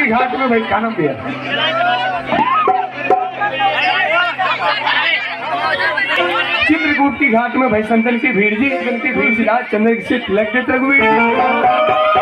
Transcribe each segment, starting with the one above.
की घाट में भाई का नाम दिया चित्रकूट की घाट में भाई संतन की भीड़ जी की भीड़ सिरा चंद्र से तिलक देते रघुवीर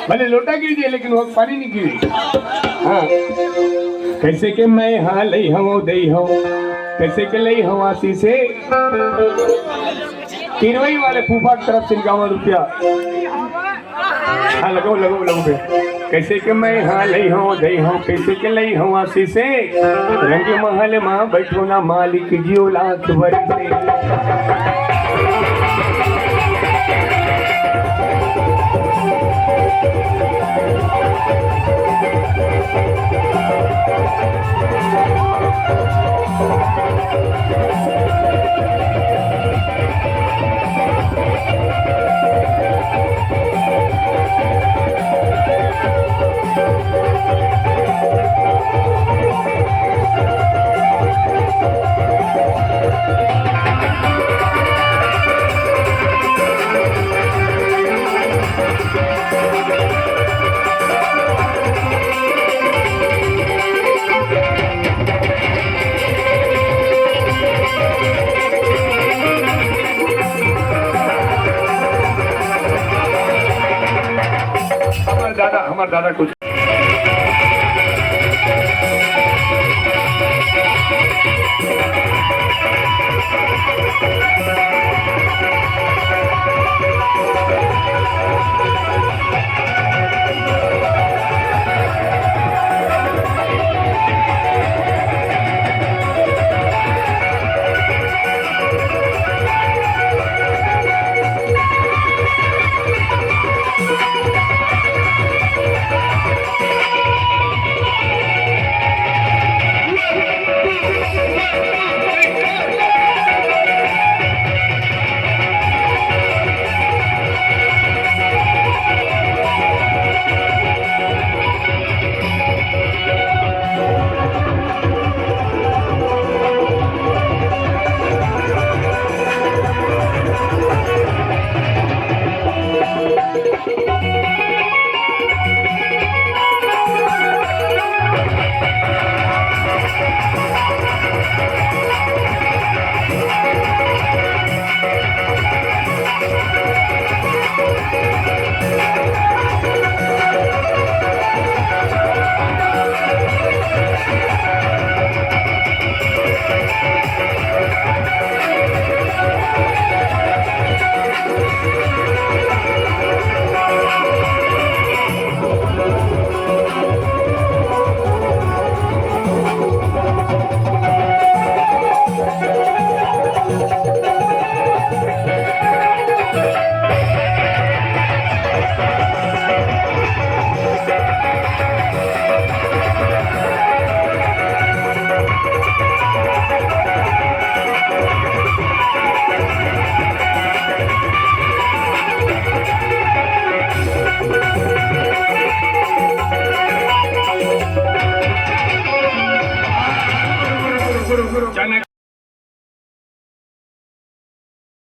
भले लोटा गिर दिए लेकिन वो पानी नहीं गिरी। हाँ कैसे के मैं हाँ लई हूँ दई हूँ कैसे के लई हूँ आसी से किरवई वाले फूफा की तरफ से निकामा रुपया। हाँ लगाओ लगाओ लगाओ पे कैसे के मैं हाँ लई हूँ दई हूँ कैसे के लई हूँ आसी से रंग महल माँ बैठो ना मालिक जियो लाख भरी से। हमारे दादा कुछ